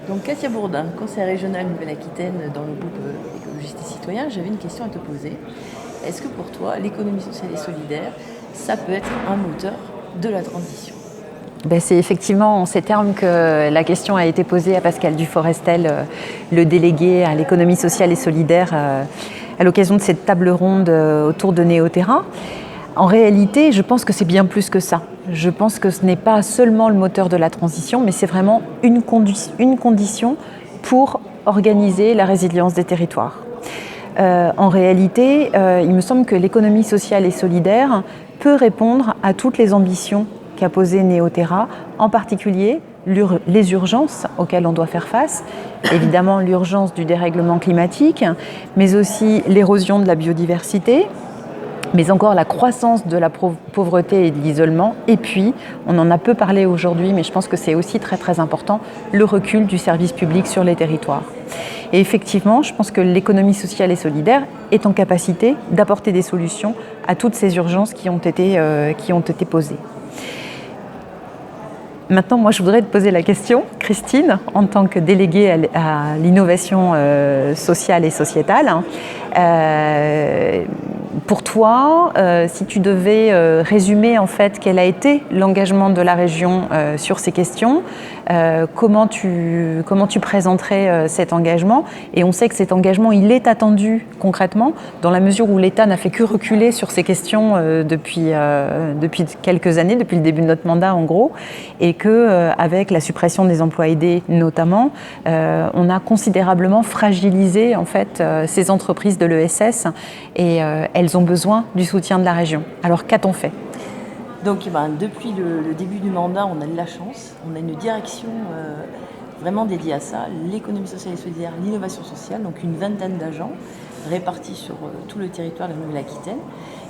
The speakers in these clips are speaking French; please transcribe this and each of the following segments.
Donc Katia Bourdin, conseillère régionale Nouvelle-Aquitaine dans le groupe Écologistes et Citoyens, j'avais une question à te poser. Est-ce que pour toi, l'économie sociale et solidaire, ça peut être un moteur de la transition? C'est effectivement en ces termes que la question a été posée à Pascal Duforestel, le délégué à l'économie sociale et solidaire, à l'occasion de cette table ronde autour de Néoterra. En réalité, je pense que c'est bien plus que ça. Je pense que ce n'est pas seulement le moteur de la transition, mais c'est vraiment une condition pour organiser la résilience des territoires. En réalité, il me semble que l'économie sociale et solidaire peut répondre à toutes les ambitions qu'a posé Néoterra, en particulier les urgences auxquelles on doit faire face, évidemment l'urgence du dérèglement climatique, mais aussi l'érosion de la biodiversité, mais encore la croissance de la pauvreté et de l'isolement, et puis, on en a peu parlé aujourd'hui, mais je pense que c'est aussi très très important, le recul du service public sur les territoires. Et effectivement, je pense que l'économie sociale et solidaire est en capacité d'apporter des solutions à toutes ces urgences qui ont été posées. Maintenant, moi, je voudrais te poser la question, Christine, en tant que déléguée à l'innovation sociale et sociétale. Pour toi, si tu devais résumer en fait quel a été l'engagement de la région sur ces questions, comment tu présenterais cet engagement? Et on sait que cet engagement, il est attendu concrètement, dans la mesure où l'État n'a fait que reculer sur ces questions depuis quelques années, depuis le début de notre mandat en gros, et que avec la suppression des emplois aidés notamment, on a considérablement fragilisé en fait ces entreprises de l'ESS et elles ont besoin du soutien de la région. Alors qu'a-t-on fait? Donc depuis le début du mandat, on a de la chance, on a une direction vraiment dédiée à ça, l'économie sociale et solidaire, l'innovation sociale, donc une vingtaine d'agents répartis sur tout le territoire de la Nouvelle-Aquitaine.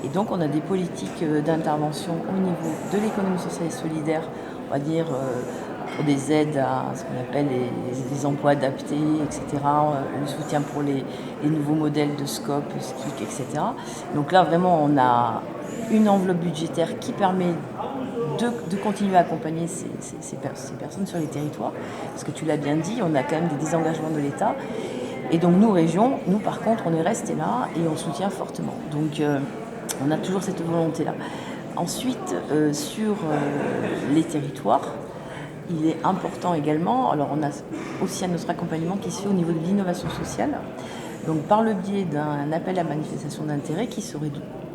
Et donc on a des politiques d'intervention au niveau de l'économie sociale et solidaire, on va dire pour des aides à ce qu'on appelle les emplois adaptés, etc., le soutien pour les nouveaux modèles de SCOP, SKIC, etc. Donc là vraiment on a une enveloppe budgétaire qui permet de continuer à accompagner ces personnes sur les territoires, parce que tu l'as bien dit, on a quand même des désengagements de l'État. Et donc nous, région, nous par contre, on est resté là et on soutient fortement. Donc on a toujours cette volonté-là. Ensuite, sur les territoires, il est important également, alors on a aussi un autre accompagnement qui se fait au niveau de l'innovation sociale, donc par le biais d'un appel à manifestation d'intérêt qui se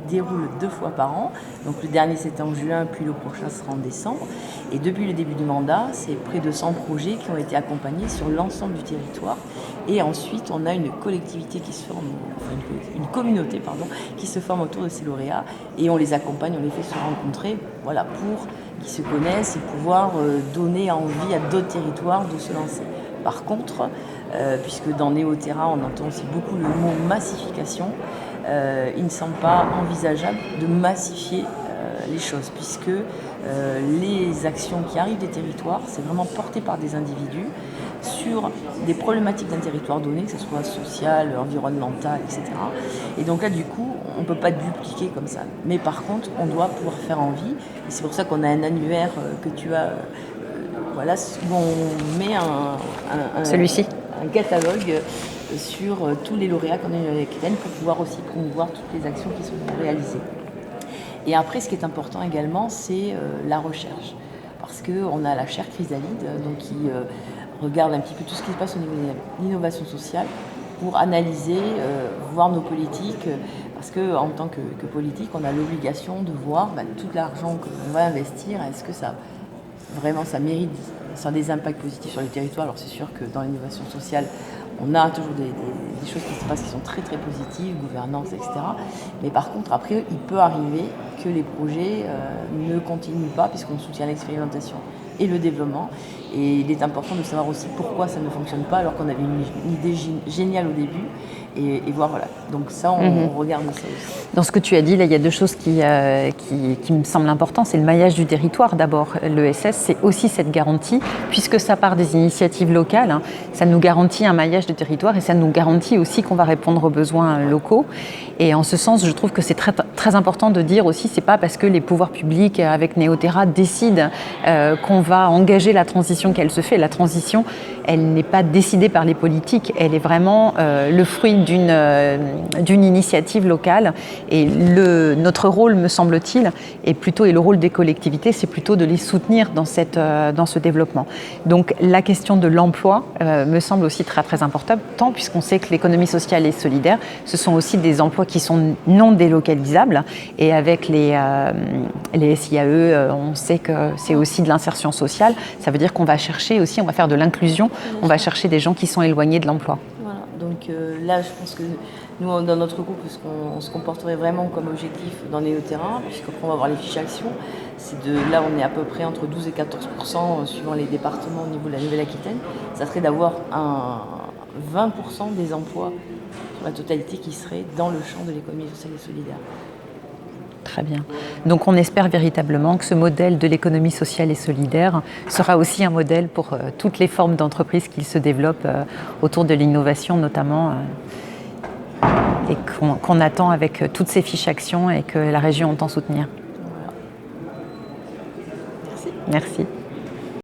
déroule 2 fois par an. Donc le dernier c'était en juin, puis le prochain sera en décembre. Et depuis le début du mandat, c'est près de 100 projets qui ont été accompagnés sur l'ensemble du territoire. Et ensuite, on a une collectivité qui se forme, enfin une communauté qui se forme autour de ces lauréats. Et on les accompagne, on les fait se rencontrer, voilà, pour qu'ils se connaissent et pouvoir donner envie à d'autres territoires de se lancer. Par contre, puisque dans Néoterra, on entend aussi beaucoup le mot massification, il ne semble pas envisageable de massifier les choses, puisque les actions qui arrivent des territoires, c'est vraiment porté par des individus sur des problématiques d'un territoire donné, que ce soit social, environnemental, etc. Et donc là, du coup, on ne peut pas dupliquer comme ça. Mais par contre, on doit pouvoir faire envie. Et c'est pour ça qu'on a un annuaire que tu as, voilà, où on met Celui-ci. Un catalogue sur tous les lauréats qu'on a eu avec Hélène pour pouvoir aussi promouvoir toutes les actions qui sont réalisées. Et après, ce qui est important également, c'est la recherche. Parce qu'on a la chaire Chrysalide, donc qui regarde un petit peu tout ce qui se passe au niveau de l'innovation sociale pour analyser, voir nos politiques. Parce qu'en tant que politique, on a l'obligation de voir tout l'argent qu'on va investir, est-ce que ça mérite, ça a des impacts positifs sur les territoires. Alors c'est sûr que dans l'innovation sociale, on a toujours des choses qui se passent qui sont très très positives, gouvernance, etc. Mais par contre, après, il peut arriver que les projets ne continuent pas puisqu'on soutient l'expérimentation et le développement. Et il est important de savoir aussi pourquoi ça ne fonctionne pas alors qu'on avait une idée géniale au début. Et voir, voilà. Donc ça, on regarde ça aussi. Dans ce que tu as dit, là, il y a 2 choses qui me semblent importantes. C'est le maillage du territoire d'abord. L'ESS, c'est aussi cette garantie, puisque ça part des initiatives locales, ça nous garantit un maillage du territoire et ça nous garantit aussi qu'on va répondre aux besoins locaux. Et en ce sens, je trouve que c'est très, très important de dire aussi, c'est pas parce que les pouvoirs publics, avec Néoterra, décident qu'on va engager la transition qu'elle se fait. La transition, elle n'est pas décidée par les politiques, elle est vraiment le fruit d'une initiative locale. Et notre rôle, me semble-t-il, et le rôle des collectivités, c'est plutôt de les soutenir dans ce développement. Donc la question de l'emploi me semble aussi très très importante, puisqu'on sait que l'économie sociale et solidaire, ce sont aussi des emplois qui sont non délocalisables. Et avec les SIAE, on sait que c'est aussi de l'insertion sociale. Ça veut dire qu'on va chercher aussi, on va faire de l'inclusion, on va chercher des gens qui sont éloignés de l'emploi. Voilà, donc là, je pense que nous, dans notre groupe, on se comporterait vraiment comme objectif dans les terrains, puisqu'après on va voir les fiches actions. Là, on est à peu près entre 12 et 14% suivant les départements au niveau de la Nouvelle-Aquitaine. Ça serait d'avoir 20% des emplois sur la totalité qui seraient dans le champ de l'économie sociale et solidaire. Très bien. Donc on espère véritablement que ce modèle de l'économie sociale et solidaire sera aussi un modèle pour toutes les formes d'entreprises qui se développent autour de l'innovation notamment, et qu'on attend avec toutes ces fiches actions et que la région entend soutenir. Voilà. Merci. Merci.